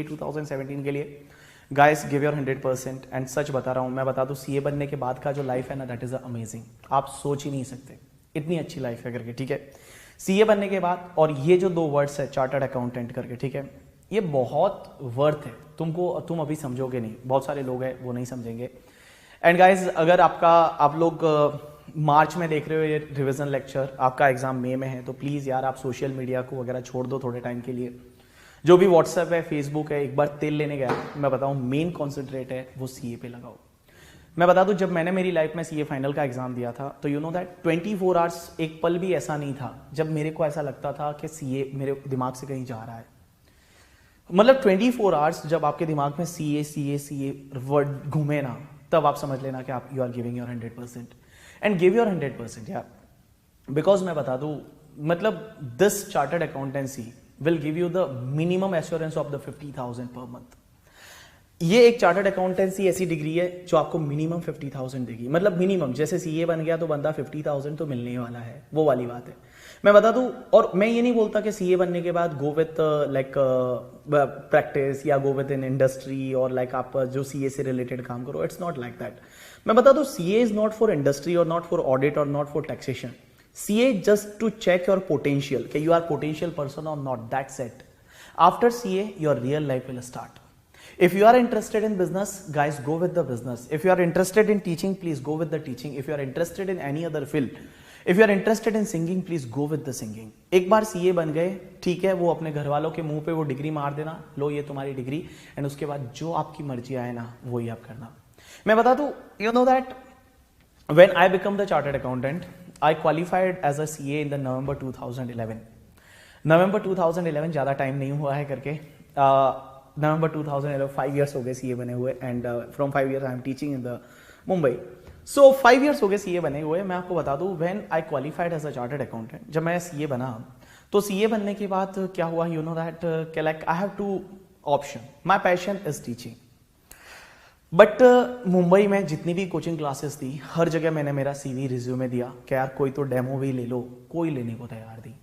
2017 के लिए guys give your 100% and such बता रहा हूँ, मैं बता दूँ सीए बनने के बाद का जो लाइफ है ना दैट इज अमेजिंग। आप सोच ही नहीं सकते इतनी अच्छी लाइफ है करके, ठीक है। सीए बनने के बाद और ये जो 2 वर्ड्स है चार्टर्ड अकाउंटेंट करके, ठीक है, ये बहुत वर्थ है तुमको, तुम अभी समझोगे नहीं, बहुत सारे लोग हैं वो नहीं समझेंगे। एंड गाइज अगर आप लोग मार्च में देख रहे हो ये रिवीजन लेक्चर, आपका एग्जाम मई में है, तो प्लीज यार आप सोशल मीडिया को वगैरह छोड़ दो थोड़े टाइम के लिए। जो भी व्हाट्सएप है, फेसबुक है, एक बार तेल लेने गया, मैं बताऊं मेन कॉन्सेंट्रेट है वो सीए पे लगाओ। मैं बता दूं जब मैंने मेरी लाइफ में सीए फाइनल का एग्जाम दिया था तो यू नो दैट 24 आवर्स एक पल भी ऐसा नहीं था जब मेरे को ऐसा लगता था कि सीए मेरे दिमाग से कहीं जा रहा है। मतलब 24 आवर्स जब आपके दिमाग में सीए सीए सीए वर्ड घूमे ना, तब आप समझ लेना कि आप you are giving your 100% and give your 100% यार। बिकॉज मैं बता दूं मतलब this chartered accountancy will give you the minimum assurance of the 50,000 per month. ये एक चार्टर्ड अकाउंटेंसी ऐसी डिग्री है जो आपको मिनिमम 50,000 देगी, मतलब मिनिमम। जैसे सीए बन गया तो बंदा 50,000 तो मिलने ही वाला है, वो वाली बात है। मैं बता दूं, और मैं ये नहीं बोलता कि सीए बनने के बाद गो विथ लाइक प्रैक्टिस या गो विथ इन इंडस्ट्री और लाइक आप जो सीए से रिलेटेड काम करो, इट्स नॉट लाइक दैट। मैं बता दूं CA is not for industry और नॉट फॉर ऑडिट और not for taxation. CA just to check your potential कि यू आर पोटेंशियल पर्सन और not, that's it. After CA your real life will start. If you are interested in business, guys, go with the business. If you are interested in teaching, please go with the teaching. If you are interested in any other field, if you are interested in singing, please go with the singing. एक बार CA बन गए, ठीक है, वो अपने घर वालों के मुंह पे वो डिग्री मार देना, लो ये तुम्हारी डिग्री, एंड उसके बाद जो आपकी मर्जी आए ना वही आप करना। मैं बता दूं, you know that when I become the chartered accountant, I qualified as a CA in the November 2011. November 2011 ज्यादा टाइम नहीं हुआ है करके, नवंबर 2011, 5 years हो गए सीए बने हुए, and from 5 years I am teaching in the Mumbai. So 5 years हो गए सीए बने हुए। मैं आपको बता दूं when I qualified as a chartered accountant, जब मैं सीए बना तो सीए बनने के बाद क्या हुआ, you know that like I have two option, my passion is teaching. But Mumbai में जितनी भी कोचिंग क्लासेस थी हर जगह मैंने मेरा सीवी रिज्यूमे दिया कि यार कोई तो डेमो भी ले लो, कोई लेने को तैयार थी,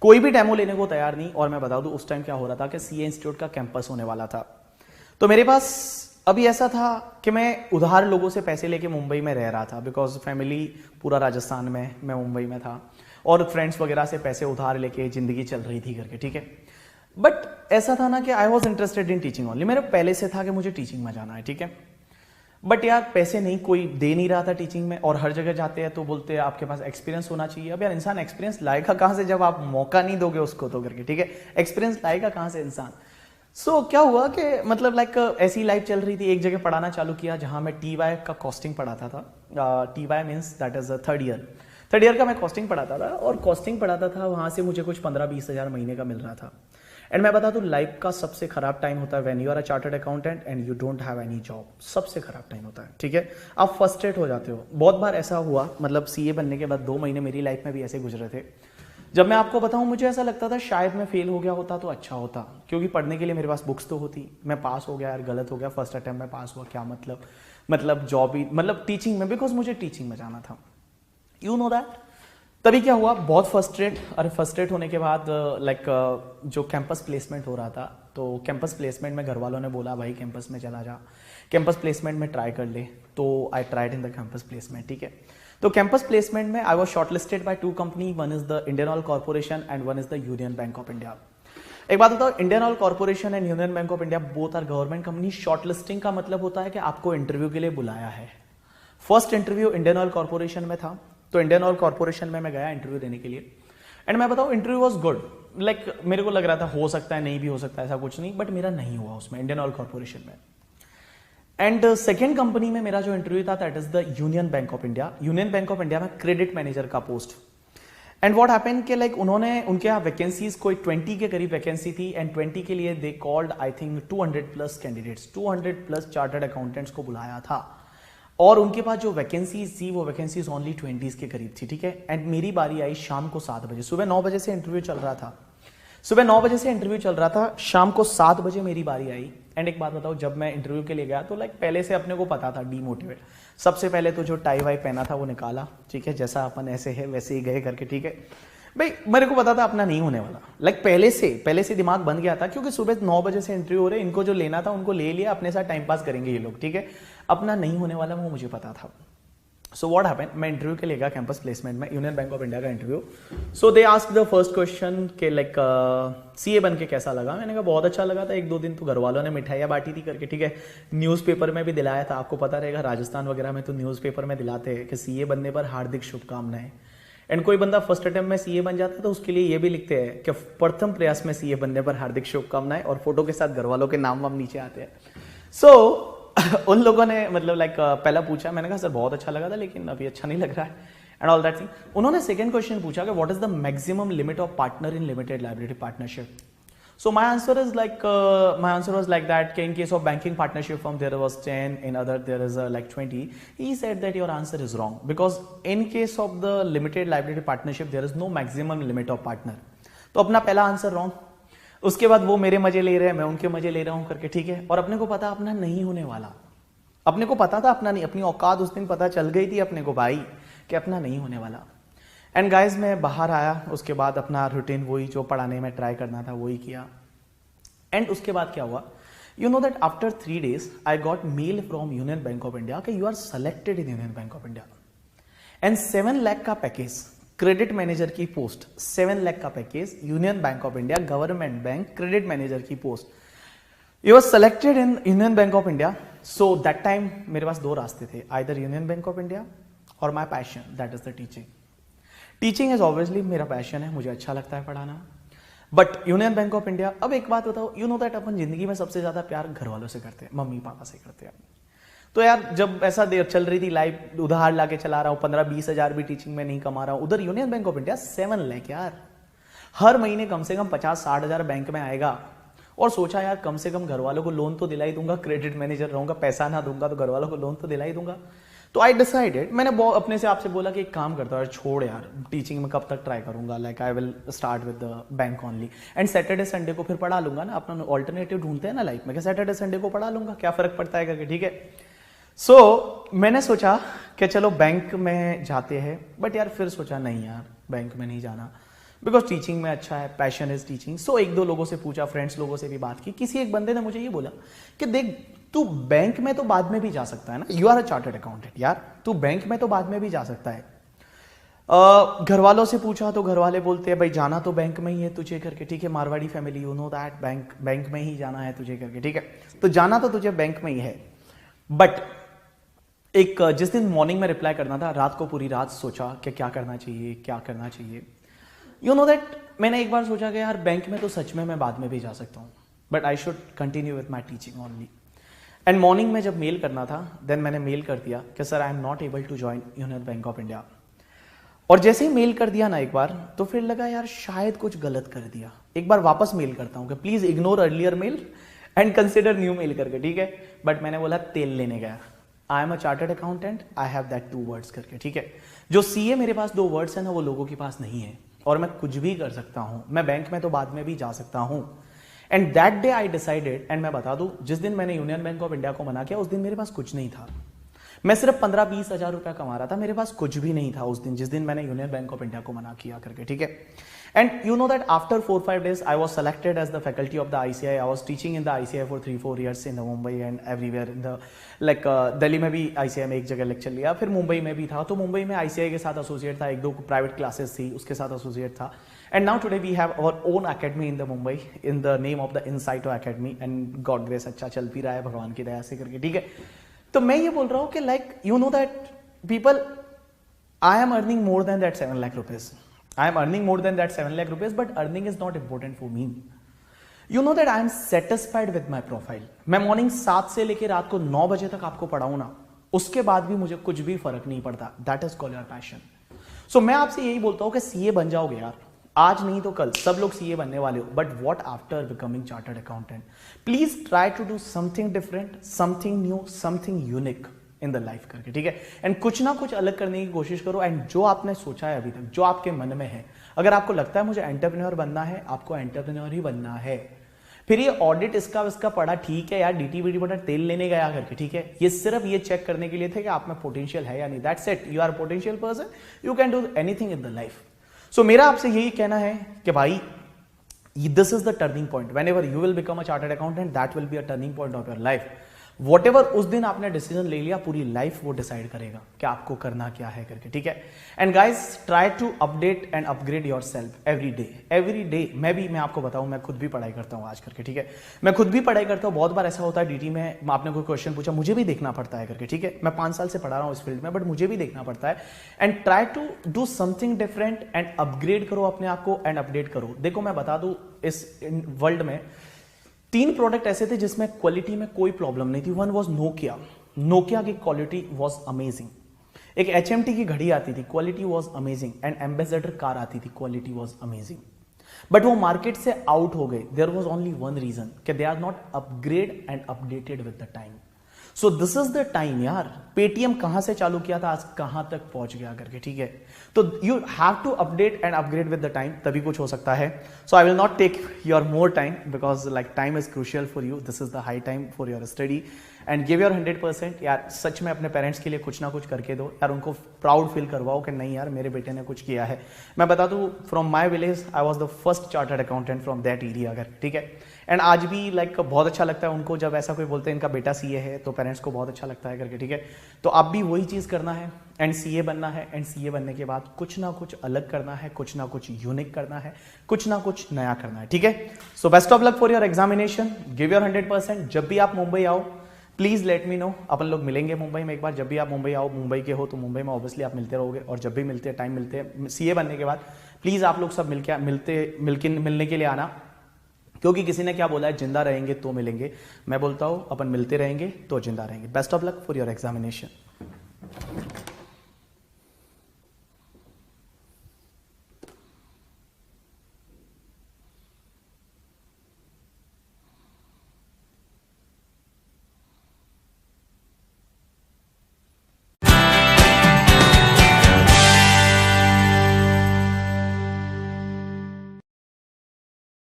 कोई भी डेमो लेने को तैयार नहीं। और मैं बता दूं उस टाइम क्या हो रहा था कि सीए इंस्टीट्यूट का कैंपस होने वाला था, तो मेरे पास अभी ऐसा था कि मैं उधार लोगों से पैसे लेके मुंबई में रह रहा था, बिकॉज फैमिली पूरा राजस्थान में, मैं मुंबई में था, और फ्रेंड्स वगैरह से पैसे उधार लेके जिंदगी चल रही थी करके, ठीक है। बट ऐसा था ना कि I was interested in teaching only, मेरे पहले से था कि मुझे टीचिंग में जाना है, ठीक है। बट यार पैसे नहीं, कोई दे नहीं रहा था टीचिंग में, और हर जगह जाते हैं तो बोलते हैं आपके पास एक्सपीरियंस होना चाहिए। अब यार इंसान एक्सपीरियंस लाएगा कहां से जब आप मौका नहीं दोगे उसको तो करके, ठीक है, एक्सपीरियंस लाएगा कहां से इंसान। सो क्या हुआ कि मतलब लाइक ऐसी लाइफ चल रही थी, एक जगह पढ़ाना चालू किया जहां मैं टीवाई का कॉस्टिंग पढ़ाता था। TY means that is third year का मैं कॉस्टिंग पढ़ाता था, और कॉस्टिंग पढ़ाता था वहां से मुझे कुछ 15-20 हजार महीने का मिल रहा था। एंड मैं बता दूं लाइफ का सबसे खराब टाइम होता है when you are a chartered accountant and you don't have any job, सबसे खराब टाइम होता है, ठीक है। आप फ्रस्ट्रेट हो जाते हो। बहुत बार ऐसा हुआ, मतलब सीए बनने के बाद 2 महीने मेरी लाइफ में भी ऐसे गुजरे थे। जब मैं आपको बताऊं मुझे ऐसा लगता था शायद मैं फेल हो गया होता तो अच्छा होता, क्योंकि पढ़ने के लिए मेरे पास बुक्स तो होती। मैं पास हो गया यार, गलत हो गया, फर्स्ट अटेम्प्ट में पास हुआ, क्या मतलब जॉब ही, मतलब टीचिंग में, बिकॉज मुझे टीचिंग में जाना था, यू नो दैट। तभी क्या हुआ, बहुत फ्रस्ट्रेट होने के बाद लाइक जो कैंपस प्लेसमेंट हो रहा था, तो कैंपस प्लेसमेंट में घर वालों ने बोला भाई कैंपस में चला जा, कैंपस प्लेसमेंट में ट्राई कर ले। तो I tried in the campus placement, ठीक है। तो कैंपस प्लेसमेंट में I was shortlisted by 2 company, one is the Indian oil corporation and one is the union bank of India. एक बात बताओ, Indian oil corporation and union bank of India both are government company. Shortlisting का मतलब होता है कि आपको interview के लिए बुलाया है। First interview Indian oil corporation में था, तो इंडियन ऑयल कॉर्पोरेशन में मैं गया इंटरव्यू देने के लिए, एंड मैं बताऊं इंटरव्यू वाज गुड। लाइक मेरे को लग रहा था हो सकता है, नहीं भी हो सकता है, ऐसा कुछ नहीं, बट मेरा नहीं हुआ उसमें, इंडियन ऑयल कॉर्पोरेशन में। एंड सेकेंड कंपनी में मेरा जो इंटरव्यू था that is the union bank of India. Union bank of India में क्रेडिट मैनेजर का पोस्ट। एंड व्हाट हैपेंड कि लाइक उन्होंने, उनके यहाँ वैकेंसीज कोई 20 के करीब वैकेंसी थी, एंड 20 के लिए they called I think 200+ candidates, 200+ chartered accountants को बुलाया था, और उनके पास जो वैकेंसीज थी वो वैकेंसीज ओनली 20s के करीब थी, ठीक है। एंड मेरी बारी आई शाम को 7 बजे, सुबह 9 बजे से इंटरव्यू चल रहा था, शाम को 7 बजे मेरी बारी आई। एंड एक बात बताओ, जब मैं इंटरव्यू के लिए गया तो लाइक पहले से अपने को पता था, डीमोटिवेट। सबसे पहले तो जो टाई वाई पहना था वो निकाला, ठीक है, जैसा अपन ऐसे है वैसे ही गए करके, ठीक है। भाई मेरे को पता था अपना नहीं होने वाला, लाइक पहले से दिमाग बन गया था, क्योंकि सुबह 9 बजे से एंट्री हो रहे, इनको जो लेना था उनको ले लिया, अपने साथ टाइम पास करेंगे ये लोग, ठीक है। अपना नहीं होने वाला वो मुझे पता था। सो व्हाट हैपेंड, मैं इंटरव्यू के लिए गया कैंपस प्लेसमेंट में, यूनियन बैंक ऑफ इंडिया का interview. So they ask the first question के लाइक सीए बन के कैसा लगा। मैंने कहा बहुत अच्छा लगा था, 1-2 दिन तो घर वालों ने मिठाइयाँ बांटी थी करके, ठीक है। न्यूज़पेपर में भी दिलाया था, आपको पता रहेगा राजस्थान वगैरह में तो न्यूज़पेपर में दिलाते हैं कि सीए बनने पर हार्दिक शुभकामनाएं। एंड कोई बंदा फर्स्ट अटेम्प्ट में सीए बन जाता है तो उसके लिए ये भी लिखते हैं कि प्रथम प्रयास में सीए बनने पर हार्दिक शुभकामनाएं, और फोटो के साथ घर वालों के नाम वाम नीचे आते हैं। सो उन लोगों ने मतलब लाइक पहला पूछा, मैंने कहा सर बहुत अच्छा लगा था लेकिन अभी अच्छा नहीं लग रहा है एंड ऑल दैट थिंग। उन्होंने सेकंड क्वेश्चन पूछा कि what is the maximum limit of partner in limited liability partnership. So my answer was like that. In case of banking partnership firm, there was 10. In other, there is like 20. He said that your answer is wrong because in case of the limited liability partnership, there is no maximum limit of partner. तो अपना पहला answer wrong. उसके बाद वो मेरे मजे ले रहे हैं, मैं उनके मजे ले रहा हूँ करके, ठीक है। और अपने को पता अपना नहीं होने वाला, अपने को पता था अपना नहीं, अपनी औकात उस दिन पता चल गई थी अपने को भाई कि अपना नहीं होने वाला। एंड गाइज मैं बाहर आया, उसके बाद अपना रूटीन वही जो पढ़ाने में ट्राई करना था वही किया। एंड उसके बाद क्या हुआ, you know that after 3 days I got mail from Union bank of India कि you are selected in Union bank of India. And 7 lakh का पैकेज, क्रेडिट मैनेजर की पोस्ट, 7 लाख का package, Union bank of India government bank, credit manager की post, you are selected in Union bank of India. So that time मेरे पास 2 रास्ते थे, either Union bank of India और my passion that is the teaching. Teaching is obviously मेरा passion है, मुझे अच्छा लगता है पढ़ाना, but union bank of India. अब एक बात बताओ, यू नो दैट अपन जिंदगी में सबसे ज्यादा प्यार घर वालों से करते हैं, मम्मी पापा से करते हैं। तो यार जब ऐसा देर चल रही थी लाइफ, उधार लाके चला रहा हूँ, 15-20 हजार भी टीचिंग में नहीं कमा रहा हूँ, उधर union bank of India 7 lakh यार, हर महीने कम से कम 50-60 हजार बैंक में आएगा। और सोचा यार कम से कम घर वालों को लोन तो दिला ही दूंगा, क्रेडिट मैनेजर रहूंगा, पैसा ना दूंगा तो घर वालों को लोन तो दिला ही दूंगा। तो आई डिसाइडेड, मैंने अपने से आपसे बोला कि एक काम करता हूँ यार, छोड़ यार टीचिंग में कब तक ट्राई करूंगा, like I will start with the bank only and Saturday Sunday को फिर पढ़ा लूंगा ना, अपना ऑल्टरनेटिव ढूंढते हैं ना लाइफ में, क्या सैटरडे संडे को पढ़ा लूंगा, क्या फर्क पड़ता है करके, ठीक है। सो मैंने सोचा कि चलो बैंक में जाते हैं, बट यार फिर सोचा नहीं यार बैंक में नहीं जाना, बिकॉज टीचिंग में अच्छा है, पैशन इज टीचिंग। सो 1-2 लोगों से पूछा, फ्रेंड्स लोगों से भी बात की, किसी एक बंदे ने मुझे ये बोला कि देख तू बैंक में तो बाद में भी जा सकता है ना, you are a chartered accountant यार, तू बैंक में तो बाद में भी जा सकता है। घर वालों से पूछा तो घर वाले बोलते हैं भाई जाना तो बैंक में ही है तुझे करके, ठीक है, Marwari family, you know that, bank में ही जाना है तुझे करके, ठीक है, तो जाना तो तुझे बैंक में ही है। बट एक जिस दिन मॉर्निंग में रिप्लाई करना था, रात को पूरी रात सोचा कि क्या करना चाहिए, क्या करना चाहिए। यू नो दैट मैंने एक बार सोचा कि यार बैंक में तो सच में मैं बाद में भी जा सकता हूँ, but I should continue with my teaching only. And morning में जब मेल करना था, देन मैंने मेल कर दिया कि sir I am not able to join union bank of India. और जैसे ही मेल कर दिया ना एक बार, तो फिर लगा यार शायद कुछ गलत कर दिया, एक बार वापस मेल करता हूँ कि please ignore earlier mail and consider new mail करके, ठीक है। बट मैंने बोला तेल लेने गया, I am a chartered accountant, I have that 2 words करके, ठीक है। जो सीए मेरे पास 2 words है ना, वो लोगों के पास नहीं है, और मैं कुछ भी कर सकता हूं, मैं बैंक में तो बाद में भी जा सकता हूं। And that day I decided, and मैं बता दूं जिस दिन मैंने यूनियन बैंक ऑफ इंडिया को मना किया उस दिन मेरे पास कुछ नहीं था, मैं सिर्फ 15-20 हजार रुपया कमा रहा था, मेरे पास कुछ भी नहीं था उस दिन, जिस दिन मैंने यूनियन बैंक ऑफ इंडिया को मना किया करके, ठीक है। And you know that after 4-5 days I was selected as the faculty of the ICI, I was teaching in the ICI for 3-4 years in the Mumbai and everywhere in the like Delhi में भी ICI में एक जगह lecture लिया, फिर मुंबई में भी था, तो मुंबई में ICI के साथ एसोसिएट था, 1-2 प्राइवेट क्लासेस थी उसके साथ एसोसिएट था। And now today we have our own academy in the Mumbai in the name of the Insighto academy, and God grace अच्छा चल भी रहा है भगवान की दया से करके, ठीक है। तो मैं ये बोल रहा हूँ कि like you know that people, I am earning more than that 7 lakh rupees, I am earning more than that 7 lakh rupees, but earning is not important for me. You know that I am satisfied with my profile. मैं morning 7 से लेकर रात को 9 बजे तक आपको पढ़ाऊं ना, उसके बाद भी मुझे कुछ भी फर्क नहीं पड़ता, that is called your passion. So मैं आपसे यही बोलता हूं कि सीए बन जाओगे यार, आज नहीं तो कल सब लोग सीए बनने वाले हो, but what after becoming chartered accountant, please try to do something different, something new, something unique in the life करके, ठीक है। एंड कुछ ना कुछ अलग करने की कोशिश करो, एंड जो आपने सोचा है अभी तक, जो आपके मन में है, अगर आपको लगता है मुझे एंटरप्रेन्योर बनना है, आपको एंटरप्रेन्योर ही बनना है। फिर ये ऑडिट इसका पढ़ा, ठीक है यार, डीटीवीटी बटा तेल लेने गया करके, ठीक है, ये सिर्फ ये चेक करने के लिए थे कि आप में पोटेंशियल है या नहीं, that's it, you are potential person, you can do anything in the life. So मेरा आपसे यही कहना है कि भाई this is the turning point, whenever you will become a chartered accountant that will be a turning point of your life. Whatever उस दिन आपने डिसीजन ले लिया, पूरी लाइफ वो डिसाइड करेगा कि आपको करना क्या है करके, ठीक है। And guys try to update and upgrade yourself every day. मैं आपको बताऊं, मैं खुद भी पढ़ाई करता हूं आज करके, ठीक है। मैं खुद भी पढ़ाई करता हूं, बहुत बार ऐसा होता है डीटी में आपने कोई क्वेश्चन पूछा, मुझे भी देखना पड़ता है करके, ठीक है। मैं 5 साल से पढ़ा रहा हूं इस फील्ड में, बट मुझे भी देखना पड़ता है। And try to do something different and upgrade करो अपने आप को एंड अपडेट करो। देखो मैं बता दूं, इस वर्ल्ड में 3 प्रोडक्ट ऐसे थे जिसमें क्वालिटी में कोई प्रॉब्लम नहीं थी। वन वॉज नोकिया की क्वालिटी वॉज अमेजिंग। एक HMT की घड़ी आती थी, quality was amazing. And Ambassador car आती थी, क्वालिटी वॉज अमेजिंग। बट वो मार्केट से आउट हो गए। There was only one reason कि they are not upgrade and updated with the time. So this is the time यार। Paytm कहां से चालू किया था, आज कहां तक पहुंच गया करके, ठीक है। तो you have to update and upgrade with the time, तभी कुछ हो सकता है। So I will not take your more time because like time is crucial for you. This is the high time for your study and give your 100%। यार सच में अपने parents के लिए कुछ ना कुछ करके दो यार, उनको प्राउड फील करवाओ कि नहीं यार मेरे बेटे ने कुछ किया है। मैं बता दूं, from my village I was the first chartered accountant from that area अगर, ठीक है। एंड आज भी लाइक बहुत अच्छा लगता है उनको जब ऐसा कोई बोलते हैं इनका बेटा सीए है, तो पेरेंट्स को बहुत अच्छा लगता है करके, ठीक है। तो अब भी वही चीज करना है एंड सीए बनना है। एंड सीए बनने के बाद कुछ ना कुछ अलग करना है, कुछ ना कुछ यूनिक करना है, कुछ ना कुछ नया करना है, ठीक है। So best of luck for your examination, give your 100%। जब भी आप मुंबई आओ प्लीज लेट मी नो, अपन लोग मिलेंगे मुंबई में एक बार। जब भी आप मुंबई आओ, मुंबई के हो तो मुंबई में ऑब्वियसली आप मिलते रहोगे, और जब भी मिलते हैं टाइम मिलते हैं सीए बनने के बाद, प्लीज आप लोग सब मिलने के लिए आना। क्योंकि किसी ने क्या बोला है, जिंदा रहेंगे तो मिलेंगे। मैं बोलता हूं अपन मिलते रहेंगे तो जिंदा रहेंगे। Best of luck for your examination.